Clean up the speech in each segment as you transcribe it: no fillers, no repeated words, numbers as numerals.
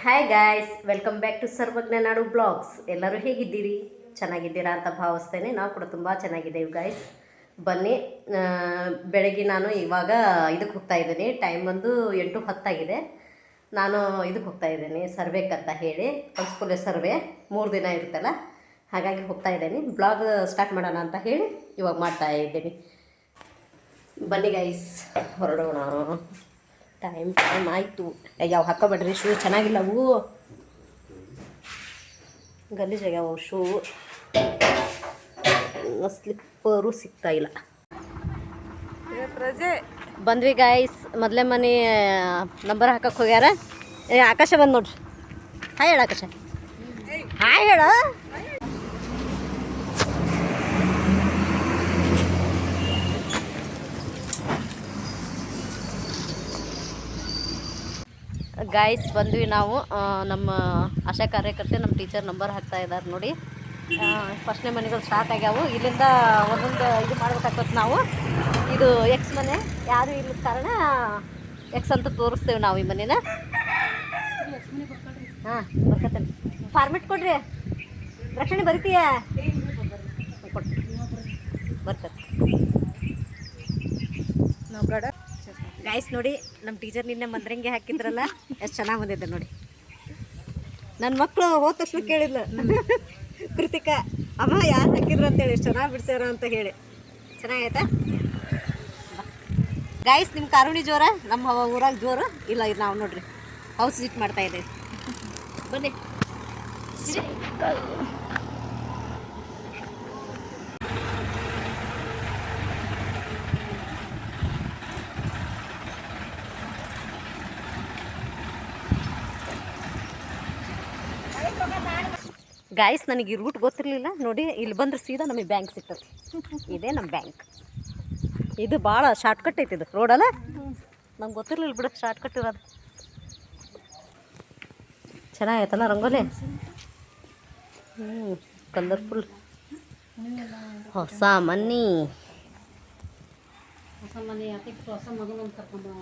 Hi guys, welcome back to Sarvajna Nadu blogs. ಎಲ್ಲರೂ ಹೇಗಿದ್ದೀರಿ? ಚೆನ್ನಾಗಿದ್ದೀರಾ ಅಂತ ಭಾವಿಸ್ತೇನೆ. ನಾವು ಕೂಡ ತುಂಬ ಚೆನ್ನಾಗಿದ್ದೇವೆ ಗಾಯ್ಸ್. ಬನ್ನಿ, ಬೆಳಗ್ಗೆ ನಾನು ಇವಾಗ ಇದಕ್ಕೆ ಹೋಗ್ತಾ ಇದ್ದೀನಿ. ಟೈಮ್ ಬಂದು 8:10 ನಾನು ಇದಕ್ಕೆ ಹೋಗ್ತಾ ಇದ್ದೀನಿ, ಸರ್ವೇಕ್ಕಂತ ಹೇಳಿ. ಪಲ್ಸ್ಪುಲೆ ಸರ್ವೆ 3 ದಿನ ಇರುತ್ತಲ್ಲ, ಹಾಗಾಗಿ ಹೋಗ್ತಾ ಇದ್ದೀನಿ. ಬ್ಲಾಗ್ ಸ್ಟಾರ್ಟ್ ಮಾಡೋಣ ಅಂತ ಹೇಳಿ ಇವಾಗ ಮಾಡ್ತಾ ಇದ್ದೀನಿ. ಬನ್ನಿ ಗೈಸ್, ಹೊರಡೋಣ. ಟೈಮ್ ಆಯಿತು. ಯಾವ ಹಾಕೋಬೇಡ್ರಿ, ಶೂ ಚೆನ್ನಾಗಿಲ್ಲ. ಅವು ಗಲೀಜಾಗ್ಯಾವ ಶೂ. ಸ್ಲಿಪ್ಪರು ಸಿಗ್ತಾ ಇಲ್ಲ. ಬಂದ್ವಿ ಗಾಯ್ಸ್. ಮೊದಲೇ ಮನೆ ನಂಬರ್ ಹಾಕಕ್ಕೆ ಹೋಗ್ಯಾರ. ಆಕಾಶ ಬಂದು ನೋಡ್ರಿ. ಹಾಯ್ ಹೇಳ ಆಕಾಶ. ಹಾಯ್ ಹೇಳ. ಗಾಯ್ಸ್, ಬಂದ್ವಿ ನಾವು. ನಮ್ಮ ಆಶಾ ಕಾರ್ಯಕರ್ತೆ, ನಮ್ಮ ಟೀಚರ್ ನಂಬರ್ ಹಾಕ್ತಾ ಇದ್ದಾರೆ ನೋಡಿ. ಫಸ್ಟ್ನೇ ಮನೆಗಳು ಸ್ಟಾರ್ಟ್ ಆಗ್ಯಾವು. ಇಲ್ಲಿಂದ ಒಂದೊಂದು ಇದು ಮಾಡ್ಬೇಕಾಗ್ತದೆ ನಾವು. ಇದು ಎಕ್ಸ್ ಮನೆ, ಯಾರು ಇಲ್ಲದ ಕಾರಣ ಎಕ್ಸ್ ಅಂತ ತೋರಿಸ್ತೇವೆ ನಾವು ಈ ಮನೇನ. ಹಾಂ, ಬರ್ಕತ್ತೇನೆ. ಫಾರ್ಮೆಟ್ ಕೊಡ್ರಿ. ರಕ್ಷಣೆ ಬರಿತೀಯ? ಕೊಡ್ರಿ, ಬರ್ಕತ್ತೆ. ನಾವು ಬೇಡ ಗಾಯ್ಸ್. ನೋಡಿ, ನಮ್ಮ ಟೀಚರ್ ನಿನ್ನೆ ಮಂದ್ರಂಗಿ ಹಾಕಿದ್ರಲ್ಲ, ಎಷ್ಟು ಚೆನ್ನಾಗಿ ಬಂದಿದ್ದೆ ನೋಡಿ. ನನ್ನ ಮಕ್ಕಳು ಹೋದ ತಕ್ಷಣ ಕೇಳಿದ್ಲು ಕೃತಿಕಾ, ಅಮ್ಮ ಯಾರು ಹಾಕಿದ್ರು ಅಂತೇಳಿ, ಎಷ್ಟು ಚೆನ್ನಾಗಿ ಬಿಡ್ಸ್ಯಾರ ಅಂತ ಹೇಳಿ. ಚೆನ್ನಾಗೈತಾ ಗಾಯ್ಸ್? ನಿಮ್ಮ ಕಾರುಣಿ ಜೋರ, ನಮ್ಮ ಊರಾಗ ಜೋರು ಇಲ್ಲ. ಇದು ನಾವು ನೋಡ್ರಿ ಹೌಸ್ ವಿಸಿಟ್ ಮಾಡ್ತಾ ಇದ್ದೀವಿ. ಬನ್ನಿ. ಗಾಯ್ಸ್, ನನಗೆ ಈ ರೂಟ್ ಗೊತ್ತಿರಲಿಲ್ಲ ನೋಡಿ. ಇಲ್ಲಿ ಬಂದ್ರೆ ಸೀದಾ ನಮಗೆ ಬ್ಯಾಂಕ್ ಸಿಗ್ತದೆ. ಇದೇ ನಮ್ಮ ಬ್ಯಾಂಕ್. ಇದು ಭಾಳ ಶಾರ್ಟ್ಕಟ್ ಐತಿ ಇದು ರೋಡಲ್ಲ. ನಂಗೆ ಗೊತ್ತಿರಲಿಲ್ಲ ಬಿಡು, ಶಾರ್ಟ್ಕಟ್ ಇರೋದು. ಚೆನ್ನಾಗೈತಲ್ಲ ರಂಗೋಲಿ. ಕಲರ್ಫುಲ್. ಹೊಸ ಮನಿ,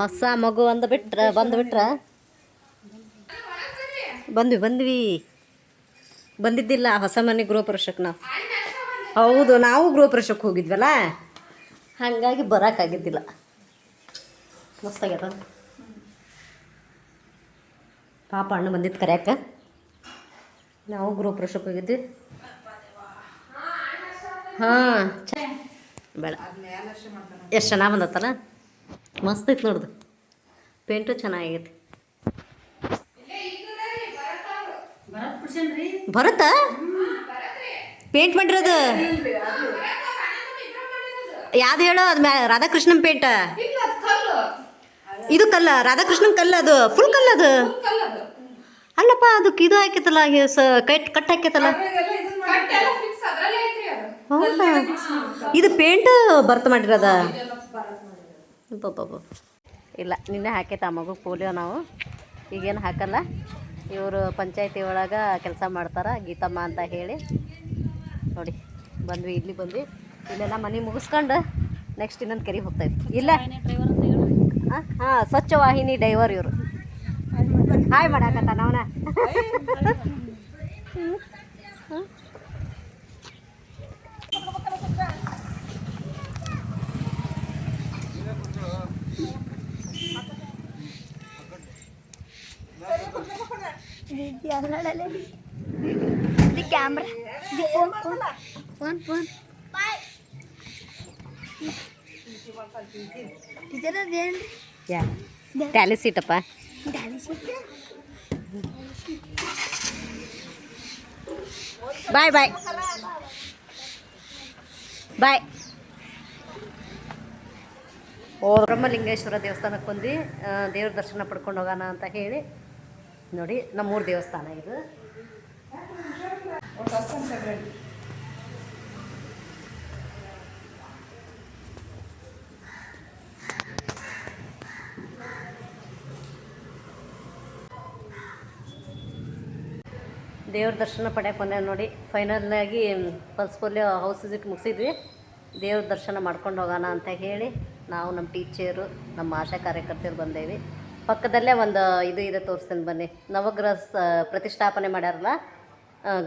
ಹೊಸ ಮಗು ಬಂದುಬಿಟ್ರೆ ಬಂದ್ವಿ. ಬಂದಿದ್ದಿಲ್ಲ ಹೊಸ ಮನೆ ಗೃಹಪ್ರವೇಶಕ್ಕೆ ನಾವು. ಹೌದು, ನಾವು ಗೃಹಪ್ರವೇಶಕ್ಕೆ ಹೋಗಿದ್ವಲ್ಲ, ಹಾಗಾಗಿ ಬರೋಕ್ಕಾಗಿದ್ದಿಲ್ಲ. ಮಸ್ತಾಗ್ಯದ. ಪಾಪ ಅಣ್ಣ ಬಂದಿದ್ದು ಕರ್ಯಾಕ. ನಾವು ಗೃಹಪ್ರವೇಶಕ್ಕೆ ಹೋಗಿದ್ವಿ. ಹಾಂ, ಬೇಡ. ಎಷ್ಟು ಚೆನ್ನಾಗಿ ಬಂದತ್ತಲ್ಲ, ಮಸ್ತ್ ಐತೆ ನೋಡ್ದು. ಪೇಂಟು ಚೆನ್ನಾಗೈತಿ. ಬರುತ್ತಾ ಪೇಂಟ್ ಮಾಡಿರೋದು? ಯಾವ್ದು ಹೇಳೋ? ಅದು ರಾಧಾಕೃಷ್ಣನ್ ಪೇಂಟ. ಇದು ಕಲ್ಲ, ರಾಧಾಕೃಷ್ಣನ್ ಕಲ್ಲ. ಅದು ಫುಲ್ ಕಲ್ಲ. ಅದು ಅಲ್ಲಪ್ಪ, ಅದಕ್ಕೆ ಇದು ಹಾಕೈತಲ್ಲ, ಕಟ್ ಹಾಕೈತಲ್ಲ. ಹೌದಾ? ಇದು ಪೇಂಟ್ ಬರ್ತ್ ಮಾಡಿರೋದ? ಇಲ್ಲ, ನಿನ್ನೆ ಹಾಕೈತೆ ಆ ಮಗು ಪೋಲಿಯೋ. ನಾವು ಈಗೇನು ಹಾಕಲ್ಲ. ಇವರು ಪಂಚಾಯತಿ ಒಳಗೆ ಕೆಲಸ ಮಾಡ್ತಾರೆ, ಗೀತಮ್ಮ ಅಂತ ಹೇಳಿ. ನೋಡಿ, ಇಲ್ಲಿ ಬಂದ್ವಿ. ಇಲ್ಲೆಲ್ಲ ಮನೆ ಮುಗಿಸ್ಕೊಂಡು ನೆಕ್ಸ್ಟ್ ಇನ್ನೊಂದು ಕೆರೆ ಹೋಗ್ತಾಯಿದ್ವಿ. ಇಲ್ಲ, ಹಾಂ, ಸ್ವಚ್ಛ ವಾಹಿನಿ ಡೈವರ್ ಇವರು. ಹಾಯ್ ಮಾಡಾಕತ್ತ ನಾವನ. ಕ್ಯಾಮ್ರಾ ಫೋನ್ ಟ್ಯಾಲಿ ಸೀಟಪ್ಪ. Bye bye bye. ಬ್ರಹ್ಮಲಿಂಗೇಶ್ವರ ದೇವಸ್ಥಾನಕ್ಕೆ ಬಂದ್ವಿ. ದೇವ್ರ ದರ್ಶನ ಪಡ್ಕೊಂಡು ಹೋಗೋಣ ಅಂತ ಹೇಳಿ. ನೋಡಿ, ನಮ್ಮೂರು ದೇವಸ್ಥಾನ ಇದು. ದೇವ್ರ ದರ್ಶನ ಪಡ್ಯಕ್ಕೆ ಬಂದೆ ನೋಡಿ. ಫೈನಲ್ಲಾಗಿ ಪಲ್ಸ್ ಪೋಲಿಯೋ ಹೌಸ್ ವಿಸಿಟ್ ಮುಗಿಸಿದ್ವಿ. ದೇವ್ರ ದರ್ಶನ ಮಾಡ್ಕೊಂಡು ಹೋಗೋಣ ಅಂತ ಹೇಳಿ ನಾವು, ನಮ್ಮ ಟೀಚರು, ನಮ್ಮ ಆಶಾ ಕಾರ್ಯಕರ್ತರು ಬಂದೇವಿ. ಪಕ್ಕದಲ್ಲೇ ಒಂದು ಇದು ಇದೆ ತೋರಿಸ್ತೇನೆ ಬನ್ನಿ. ನವಗ್ರಹ ಪ್ರತಿಷ್ಠಾಪನೆ ಮಾಡ್ಯಾರಲ್ಲ,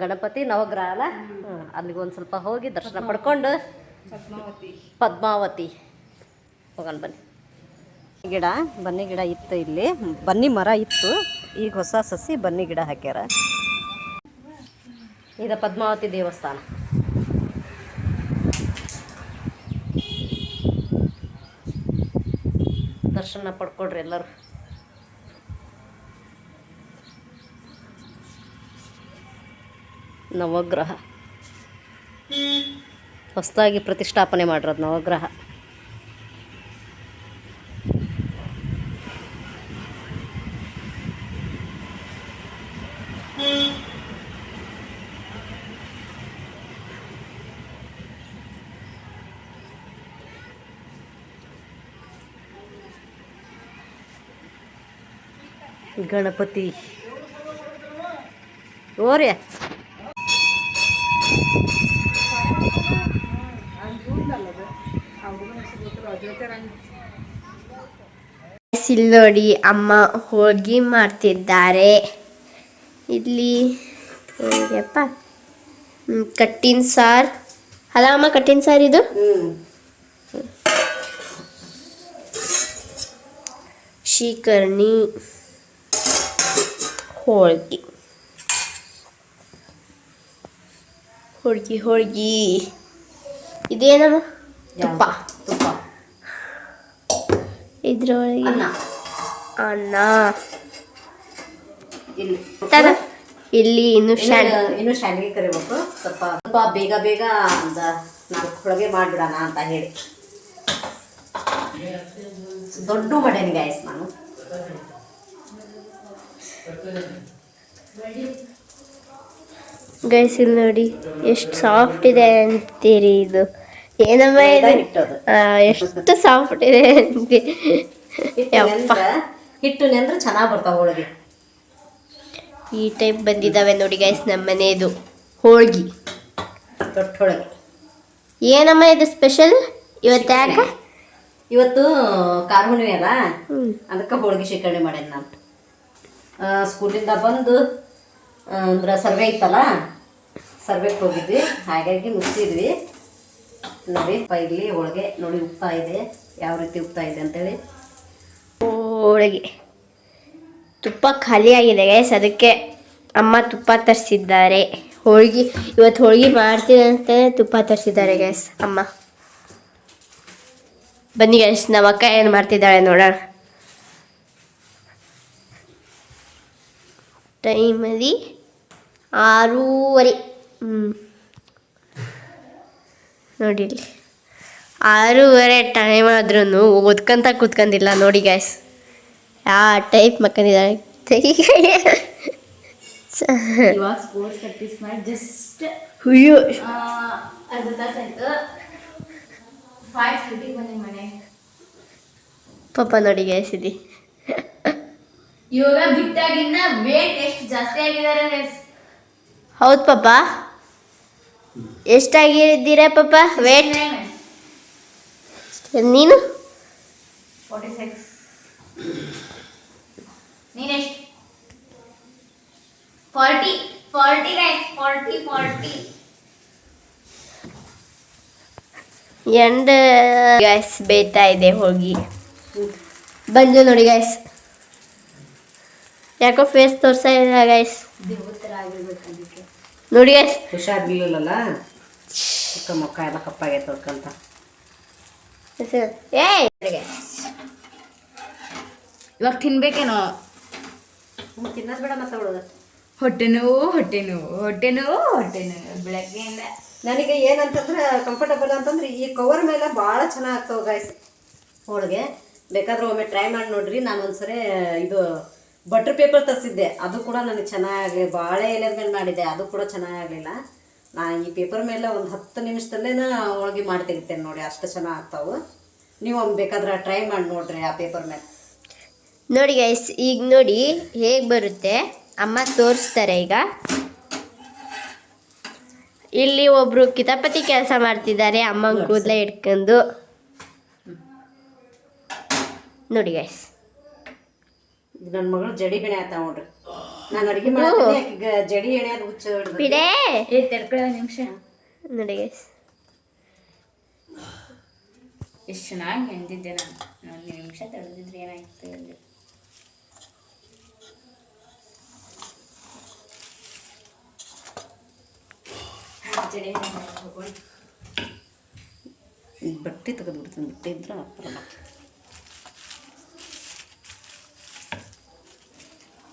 ಗಣಪತಿ ನವಗ್ರಹ ಅಲ್ಲ, ಅಲ್ಲಿಗೆ ಒಂದು ಸ್ವಲ್ಪ ಹೋಗಿ ದರ್ಶನ ಪಡ್ಕೊಂಡು ಪದ್ಮಾವತಿ ಹೋಗೋಣ ಬನ್ನಿ. ಬನ್ನಿ ಗಿಡ ಇತ್ತು ಇಲ್ಲಿ, ಬನ್ನಿ ಮರ ಇತ್ತು, ಈಗ ಹೊಸ ಸಸಿ ಬನ್ನಿ ಗಿಡ ಹಾಕ್ಯಾರ. ಇದು ಪದ್ಮಾವತಿ ದೇವಸ್ಥಾನ. ದರ್ಶನ ಪಡ್ಕೊಡ್ರಿ ಎಲ್ಲರೂ. ನವಗ್ರಹ ಹೊಸದಾಗಿ ಪ್ರತಿಷ್ಠಾಪನೆ ಮಾಡಿರೋದು ನವಗ್ರಹ. ಗಣಪತಿ ಓರ್ಯ ಇಲ್ಲಿ ನೋಡಿ ಅಮ್ಮ ಹೋಳಿಗೆ ಮಾಡ್ತಿದ್ದಾರೆ. ಇಲ್ಲಿ ಹೇಗಪ್ಪ ಕಟ್ಟಿನ ಸಾರು ಅಲ್ಲ ಅಮ್ಮ, ಕಟ್ಟಿನ ಸಾರು ಇದು. ಶೀಕರ್ಣಿ, ಹೋಳ್ಗಿ ಹೋಳ್ಗಿ ಹೋಳ್ಗಿ ಇದೇನಮ್ಮ? ತುಪ್ಪ. ಇದ್ರೊಳಗೆ ಅನ್ನ. ಇಲ್ಲಿ ಇನ್ನು ಶಾಂಡಿಗೆ ಕರಿಬೇಕು. ಸ್ವಲ್ಪ ಬೇಗ ಬೇಗ ಒಂದು 4 ಹೋಳಿಗೆ ಮಾಡಿಬಿಡೋಣ ಅಂತ ಹೇಳಿ ದೊಡ್ಡ ಮಾಡೇನಿ ಗಾಯ್ಸ್ ನಾನು. ಗೈಸ್ ಇಲ್ಲಿ ನೋಡಿ ಎಷ್ಟು ಸಾಫ್ಟ್ ಇದೆ ಅಂತೀರಿ. ಇದು ಏನಮ್ಮ ಇದು? ಎಷ್ಟು ಸಾಫ್ಟ್ ಇದೆ ಅಂತೀ. ಹಿಟ್ಟು ನೆಂದ್ರೆ ಚೆನ್ನಾಗಿ ಬರ್ತಾವ ಹೋಳಿಗೆ. ಈ ಟೈಪ್ ಬಂದಿದ್ದಾವೆ ನೋಡಿ ಗೈಸ್ ನಮ್ಮ ಮನೆಯದು ಹೋಳ್ಗಿ, ದೊಡ್ಡ ಹೋಳಿಗೆ. ಏನಮ್ಮ ಇದು ಸ್ಪೆಷಲ್ ಇವತ್ತು? ಯಾಕೆ ಇವತ್ತು ಕಾರ ಹುಣ್ಣಿಮೆ ಅಲ್ಲ, ಅದಕ್ಕೆ ಹೋಳಿಗೆ ಶೇಖರಣೆ ಮಾಡೇನಿ ನಾನು. ಸ್ಕೂಲಿಂದ ಬಂದು ಅಂದ್ರೆ ಸರ್ವೆ ಇತ್ತಲ್ಲ, ಸರ್ವೆಗೆ ಹೋಗಿದ್ವಿ, ಹಾಗಾಗಿ ಮುಗಿಸಿದ್ವಿ ನೋಡಿ. ಇಲ್ಲಿ ಹೋಳಿಗೆ ನೋಡಿ ಉಪ್ತಾ ಇದೆ, ಯಾವ ರೀತಿ ಉಪ್ತಾ ಇದೆ ಅಂತೇಳಿ. ಹೋಳಿಗೆ ತುಪ್ಪ ಖಾಲಿ ಆಗಿದೆ ಗೈಸ್, ಅದಕ್ಕೆ ಅಮ್ಮ ತುಪ್ಪ ತರಿಸಿದ್ದಾರೆ. ಇವತ್ತು ಹೋಳಿಗೆ ಮಾಡ್ತೀನಿ ಅಂತ ತುಪ್ಪ ತರಿಸಿದ್ದಾರೆ ಗೈಸ್ ಅಮ್ಮ. ಬನ್ನಿ ಗೈಸ್ ನಮ್ಮ ಅಕ್ಕ ಏನು ಮಾಡ್ತಿದ್ದಾಳೆ ನೋಡೋಣ. ಟೈಮಲ್ಲಿ 6:30 ನೋಡಿ ಇಲ್ಲಿ 6:30 ಟೈಮ್ ಆದ್ರೂ ಓದ್ಕೊಂತ ಕೂತ್ಕೊಂಡಿಲ್ಲ ನೋಡಿ ಗೈಸ್. ಯಾವ ಟೈಪ್ ಮಕ್ಕಂದಿದ್ದಾಳೆ. ಪಾಪ ನೋಡಿ ಗೈಸ್ ಇಲ್ಲಿ ಯೋಗ ಬಿಟ್ಟಾಗಿನ್ನ ವೇಟ್ ಎಷ್ಟು ಜಾಸ್ತಿ ಆಗಿದ್ದಾರೆ. ಹೌದು ಪಾಪ, ಎಷ್ಟಾಗಿದ್ದೀರಾ ಪಾಪ ವೇಟ್? ನೀನು 46. ನೀನೆಷ್ಟು? 40 ಗೈಸ್, 40. ಎಂಡ್ ಗ್ಯಾಸ್ ಬೇಯ್ತಾ ಇದೆ ಹೋಗಿ ಬಂದು ನೋಡಿ ಗೈಸ್. ಯಾಕೋ ಫೇಸ್ ತೋರ್ಸಾ ಇಲ್ಲ ಗೈಸ್ ನೋಡಿ ಗೈಸ್. ಹುಷಾರಿರ್ಲಿಲ್ಲಲ್ಲ, ಮುಖ ಎಲ್ಲ ಕಪ್ಪಾಗೈತೆ ತೊಳ್ಕೊಂತ. ಇವಾಗ ತಿನ್ಬೇಕೇನೋ? ತಿನ್ನೋದು ಬೇಡ ಮತ್ತೆ ಹುಡುಗ. ಹೊಟ್ಟೆ ನೋವು ಬೆಳಗ್ಗೆಯಿಂದ. ನನಗೆ ಏನಂತಂದ್ರೆ ಕಂಫರ್ಟಬಲ್ ಅಂತಂದ್ರೆ ಈ ಕವರ್ ಮೇಲೆ ಭಾಳ ಚೆನ್ನಾಗಿ ಆಗ್ತಾವೆ ಗೈಸ್ ಹೋಳಿಗೆ. ಬೇಕಾದ್ರೆ ಒಮ್ಮೆ ಟ್ರೈ ಮಾಡಿ ನೋಡ್ರಿ. ನಾನು ಒಂದ್ಸರಿ ಇದು ಬಟರ್ ಪೇಪರ್ ತರಿಸಿದ್ದೆ, ಅದು ಕೂಡ ನನಗೆ ಚೆನ್ನಾಗಿ ಬಾಳೆ ಎಲೆ ಮೇಲೆ ಮಾಡಿದ್ದೆ, ಅದು ಕೂಡ ಚೆನ್ನಾಗಲಿಲ್ಲ. ನಾನು ಈ ಪೇಪರ್ ಮೇಲೆ ಒಂದು 10 ನಿಮಿಷದಲ್ಲೇ ಹೋಳಿಗೆ ಮಾಡಿ ತೆಗಿತೇನೆ ನೋಡಿ, ಅಷ್ಟು ಚೆನ್ನಾಗಿ ಆಗ್ತಾವೆ. ನೀವು ಒಮ್ಮೆ ಬೇಕಾದ್ರೆ ಟ್ರೈ ಮಾಡಿ ನೋಡ್ರಿ ಆ ಪೇಪರ್ ಮೇಲೆ. ನೋಡಿ ಗೈಸ್, ಈಗ ನೋಡಿ ಹೇಗೆ ಬರುತ್ತೆ ಅಮ್ಮ ತೋರಿಸ್ತಾರೆ. ಈಗ ಇಲ್ಲಿ ಒಬ್ರು ಕಿತಾಪತಿ ಕೆಲಸ ಮಾಡ್ತಿದ್ದಾರೆ, ಅಮ್ಮನ ಕೂದಲೇ ಇಟ್ಕೊಂಡು ನೋಡಿ ಗೈಸ್. ನನ್ನ ಮಗಳು ಜಡಿ ಹೆಣೆ ಆತ ನೋಡ್ರಿ. ನಾನು ಅಡುಗೆ ಮಾಡ್ತೀನಿ, ಆಕಿಗೆ ಜಡಿ ಹೆಣೆ ಅದು ಹುಚ್ಚ ಹಿಡ್ದು. ಬಿಡೇ ತಡ್ಕೊಳ್ಳೋ ನಿಮಿಷ. ನೋಡಿ ಗೈಸ್, ಎಷ್ಟು ಚೆನ್ನಾಗಿ ಹೆಂದಿದ್ದೆ ನಾನು. ಒಂದು ನಿಮಿಷ ತಡೆದಿದ್ರೆ ಏನಾಯ್ತು ಅಲ್ಲಿ. ಬಟ್ಟೆ ತೆಗೆದ್ಬಿಡ್ತೀನಿ, ಬಟ್ಟೆ ಇದ್ರೆ ಬರಲ್ಲ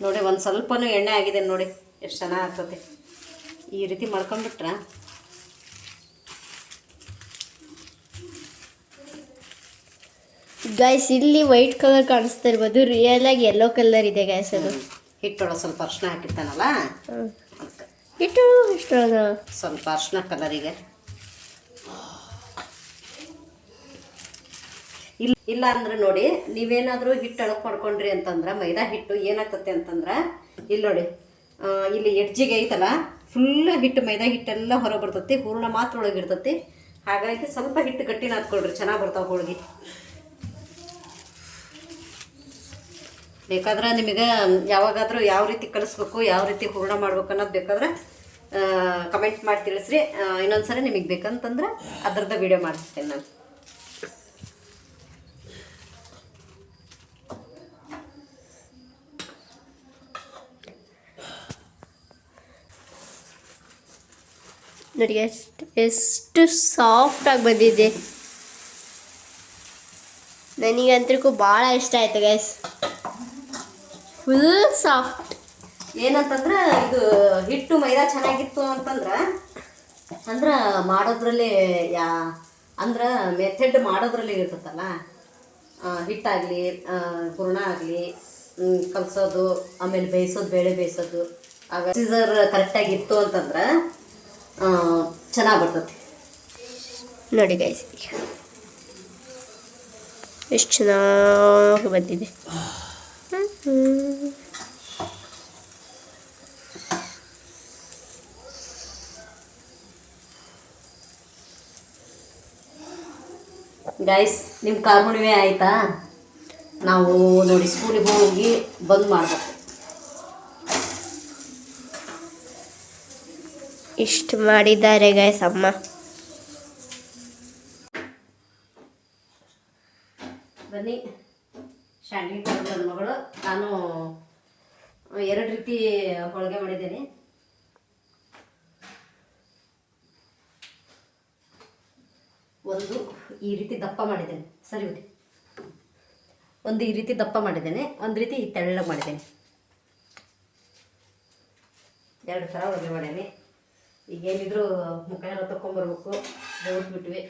ನೋಡಿ. ಒಂದು ಸ್ವಲ್ಪನೂ ಎಣ್ಣೆ ಆಗಿದೆ ನೋಡಿ, ಎಷ್ಟು ಚೆನ್ನಾಗಿ ಆಗ್ತದೆ. ಈ ರೀತಿ ಮಾಡ್ಕೊಂಡ್ಬಿಟ್ರೆ ಗೈಸ್ ಇಲ್ಲಿ ವೈಟ್ ಕಲರ್ ಕಾಣಿಸ್ತಾ ಇರ್ಬೋದು, ರಿಯಲ್ ಆಗಿ ಯೆಲ್ಲೋ ಕಲರ್ ಇದೆ ಗೈಸ್. ಅದು ಹಿಟ್ಟೊಳಗೆ ಸ್ವಲ್ಪ ಅರ್ಶಿನ ಹಾಕಿರ್ತಾನಲ್ಲ, ಇಟ್ಟು ಇಷ್ಟೊಳಗ ಸ್ವಲ್ಪ ಅರ್ಶಿನ ಕಲರಿಗೆ. ಇಲ್ಲ ಅಂದ್ರೆ ನೋಡಿ, ನೀವೇನಾದರೂ ಹಿಟ್ಟು ಅಳಕ್ ಮಾಡ್ಕೊಂಡ್ರಿ ಅಂತಂದ್ರೆ ಮೈದಾ ಹಿಟ್ಟು ಏನಾಗ್ತತೆ ಅಂತಂದ್ರೆ, ಇಲ್ಲಿ ನೋಡಿ, ಇಲ್ಲಿ ಎಡ್ಜಿಗೆ ಐತಲ್ಲ ಫುಲ್ ಹಿಟ್ಟು, ಮೈದಾ ಹಿಟ್ಟೆಲ್ಲ ಹೊರ ಬರ್ತತಿ, ಹೂರ್ಣ ಮಾತ್ರ ಒಳಗಿರ್ತತಿ. ಹಾಗಾಗಿ ಸ್ವಲ್ಪ ಹಿಟ್ಟು ಗಟ್ಟಿನ ಹಾಕ್ಕೊಳ್ರಿ, ಚೆನ್ನಾಗಿ ಬರ್ತಾವೆ ಹೋಳ್ಗೆ. ಬೇಕಾದ್ರೆ ನಿಮಗೆ ಯಾವಾಗಾದರೂ ಯಾವ ರೀತಿ ಕಲಿಸ್ಬೇಕು, ಯಾವ ರೀತಿ ಹೂರ್ಣ ಮಾಡ್ಬೇಕು ಅನ್ನೋದು ಬೇಕಾದ್ರೆ ಕಮೆಂಟ್ ಮಾಡಿ ತಿಳಿಸ್ರಿ. ಇನ್ನೊಂದ್ಸರಿ ನಿಮಗೆ ಬೇಕಂತಂದ್ರೆ ಅದ್ರದ್ದು ವಿಡಿಯೋ ಮಾಡ್ತೀನಿ ನಾನು. ನೋಡಿ ಎಷ್ಟು ಸಾಫ್ಟಾಗಿ ಬಂದಿದೆ. ನನಗಂತೂ ಭಾಳ ಇಷ್ಟ ಆಯ್ತು ಗೈಸ್, ಫುಲ್ ಸಾಫ್ಟ್. ಏನಂತಂದ್ರೆ ಇದು ಹಿಟ್ಟು ಮೈದಾ ಚೆನ್ನಾಗಿತ್ತು ಅಂತಂದ್ರೆ ಮಾಡೋದ್ರಲ್ಲಿ ಅಂದ್ರೆ ಮೆಥಡ್ ಮಾಡೋದ್ರಲ್ಲಿ ಇರ್ತದಲ್ಲ, ಹಿಟ್ಟಾಗಲಿ ಹೂರ್ಣ ಆಗಲಿ ಕಲಸೋದು, ಆಮೇಲೆ ಬೇಯಿಸೋದು, ಬೇಳೆ ಬೇಯಿಸೋದು, ಆಗ ಸೀಸರ್ ಕರೆಕ್ಟಾಗಿತ್ತು ಅಂತಂದ್ರೆ ಚೆನ್ನಾಗಿ ಬರ್ತದೆ ನೋಡಿ ಗೈಸ್, ಎಷ್ಟು ಚೆನ್ನಾಗಿ ಬಂದಿದೆ. ಗೈಸ್, ನಿಮ್ಮ ಕಾರ್ ಹುಣ್ಣಿಮೆ ಆಯಿತಾ? ನಾವು ನೋಡಿ ಸ್ಕೂಲಿಗೆ ಹೋಗಿ ಬಂದ್ ಮಾಡ್ಬೇಕು. ಇಷ್ಟು ಮಾಡಿದ್ದಾರೆ ಗೈಸ್ ಅಮ್ಮ. ಬನ್ನಿ, ಶಾಂಡ್ಗಿ ನನ್ನ ಮಗಳು. ನಾನು 2 ರೀತಿ ಹೋಳಿಗೆ ಮಾಡಿದ್ದೇನೆ. ಒಂದು ಈ ರೀತಿ ದಪ್ಪ ಮಾಡಿದ್ದೇನೆ, ಸರಿ ಬಿಡಿ. ಒಂದು ಈ ರೀತಿ ದಪ್ಪ ಮಾಡಿದ್ದೇನೆ, ಒಂದು ರೀತಿ ತೆಳ್ಳಗೆ ಮಾಡಿದ್ದೇನೆ. 2 ಥರ ಹೋಳಿಗೆ ಮಾಡೇನಿ. ಈಗೇನಿದ್ರು ಮುಖ ಎಲ್ಲ ತಗೊಂಬರ್ಬೇಕು, ಬಿಟ್ವಿ.